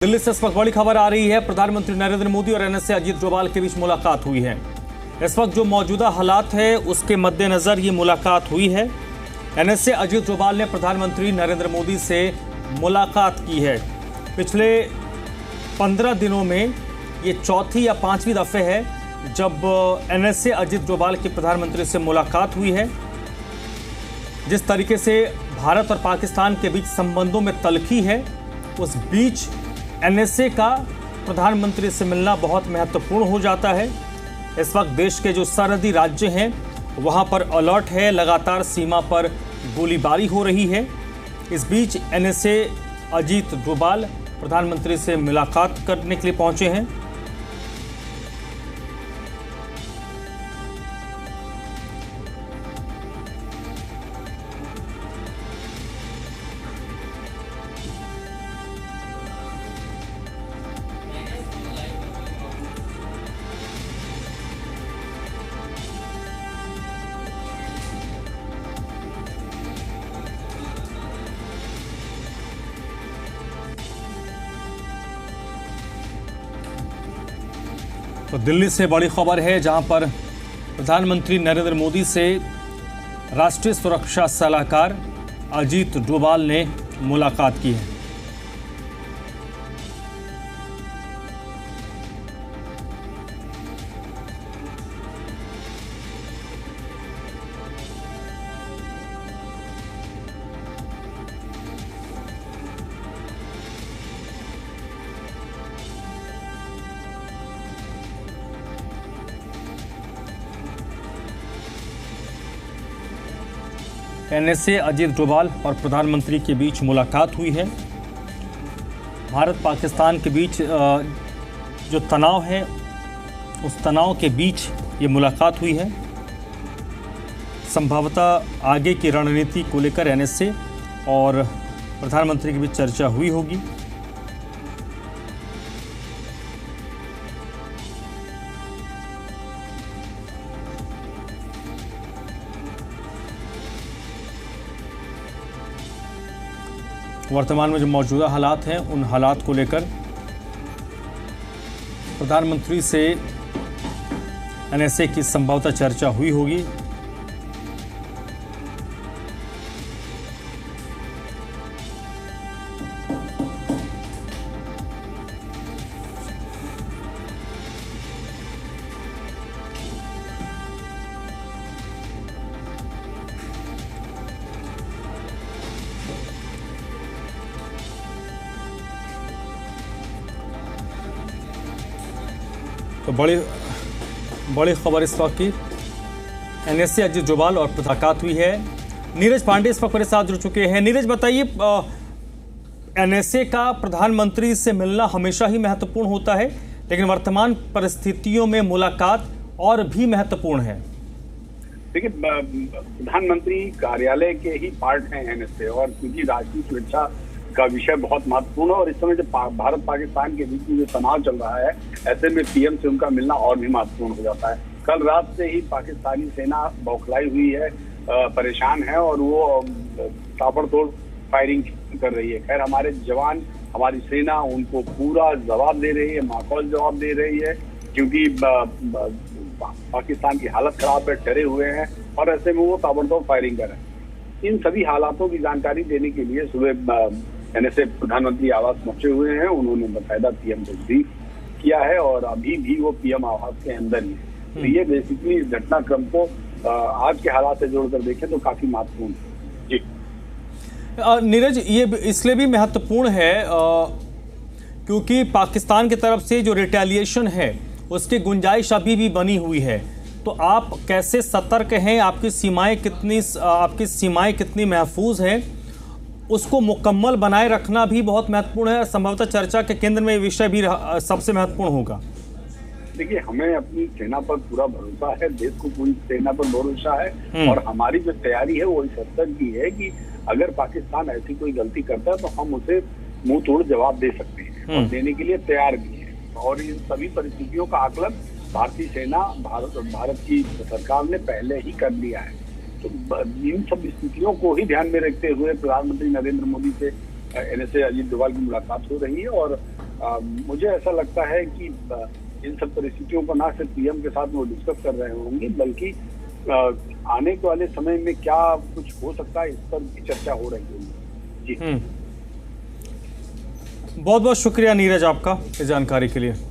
दिल्ली से इस वक्त बड़ी खबर आ रही है। प्रधानमंत्री नरेंद्र मोदी और एनएसए अजीत डोभाल के बीच मुलाकात हुई है। इस वक्त जो मौजूदा हालात है उसके मद्देनजर ये मुलाकात हुई है। एनएसए अजीत डोभाल ने प्रधानमंत्री नरेंद्र मोदी से मुलाकात की है। पिछले 15 दिनों में ये चौथी या पांचवी दफे है जब एनएसए अजीत डोभाल की प्रधानमंत्री से मुलाकात हुई है। जिस तरीके से भारत और पाकिस्तान के बीच संबंधों में तल्खी है, उस बीच एनएसए का प्रधानमंत्री से मिलना बहुत महत्वपूर्ण हो जाता है। इस वक्त देश के जो सरहदी राज्य हैं वहां पर अलर्ट है, लगातार सीमा पर गोलीबारी हो रही है। इस बीच एनएसए अजीत डोभाल प्रधानमंत्री से मुलाकात करने के लिए पहुंचे हैं। तो दिल्ली से बड़ी खबर है, जहां पर प्रधानमंत्री नरेंद्र मोदी से राष्ट्रीय सुरक्षा सलाहकार अजीत डोभाल ने मुलाकात की है। एनएसए अजीत डोभाल और प्रधानमंत्री के बीच मुलाकात हुई है। भारत पाकिस्तान के बीच जो तनाव है, उस तनाव के बीच ये मुलाकात हुई है। संभवतः आगे की रणनीति को लेकर एनएसए और प्रधानमंत्री के बीच चर्चा हुई होगी। वर्तमान में जो मौजूदा हालात हैं, उन हालात को लेकर प्रधानमंत्री से एनएसए की संभवतः चर्चा हुई होगी। तो बड़ी खबर इस वक्त की एनएसए अजीत डोभाल और मुलाकात हुई है। नीरज पांडे इस वक्त मेरे साथ जुड़ चुके हैं। नीरज, बताइए, एनएसए का प्रधानमंत्री से मिलना हमेशा ही महत्वपूर्ण होता है, लेकिन वर्तमान परिस्थितियों में मुलाकात और भी महत्वपूर्ण है। देखिए, प्रधानमंत्री कार्यालय के ही पार्ट हैं एनएसए, और क्योंकि राष्ट्रीय सुरक्षा का विषय बहुत महत्वपूर्ण है और इस समय जो भारत पाकिस्तान के बीच में जो तनाव चल रहा है, ऐसे में पीएम से उनका मिलना और भी महत्वपूर्ण हो जाता है। कल रात से ही पाकिस्तानी सेना बौखलाई हुई है, परेशान है, और वो ताबड़तोड़ फायरिंग कर रही है। खैर, हमारे जवान, हमारी सेना उनको पूरा जवाब दे रही है, माकूल जवाब दे रही है, क्योंकि पाकिस्तान की हालत खराब है, डरे हुए हैं, और ऐसे में वो ताबड़तोड़ फायरिंग कर रहे हैं। इन सभी हालातों की जानकारी देने के लिए सुबह एनएसए प्रधानमंत्री आवास पहुंचे हुए हैं। उन्होंने बाकायदा पीएम को ब्रीफ किया है, और अभी भी वो पीएम आवास के अंदर ही है। तो ये बेसिकली इस घटनाक्रम को आज के हालात से जोड़कर देखें तो काफी महत्वपूर्ण है। जी नीरज, ये इसलिए भी महत्वपूर्ण है क्योंकि पाकिस्तान की तरफ से जो रिटेलिएशन है उसकी गुंजाइश अभी भी बनी हुई है। तो आप कैसे सतर्क हैं? आपकी सीमाएं कितनी महफूज हैं? उसको मुकम्मल बनाए रखना भी बहुत महत्वपूर्ण है। संभवतः चर्चा के केंद्र में ये विषय भी सबसे महत्वपूर्ण होगा। देखिए, हमें अपनी सेना पर पूरा भरोसा है, देश को पूरी सेना पर भरोसा है, और हमारी जो तैयारी है वो इस हद तक की है कि अगर पाकिस्तान ऐसी कोई गलती करता है तो हम उसे मुंह तोड़ जवाब दे सकते हैं, और देने के लिए तैयार भी है। और इन सभी परिस्थितियों का आकलन भारतीय सेना, भारत की सरकार ने पहले ही कर लिया है। तो इन सब स्थितियों को ही ध्यान में रखते हुए प्रधानमंत्री नरेंद्र मोदी से एनएसए अजीत डोभाल की मुलाकात हो रही है, और मुझे ऐसा लगता है कि इन सब परिस्थितियों को ना सिर्फ पीएम के साथ वो डिस्कस कर रहे होंगे, बल्कि आने वाले समय में क्या कुछ हो सकता है इस पर भी चर्चा हो रही होगी। जी बहुत बहुत शुक्रिया नीरज आपका इस जानकारी के लिए।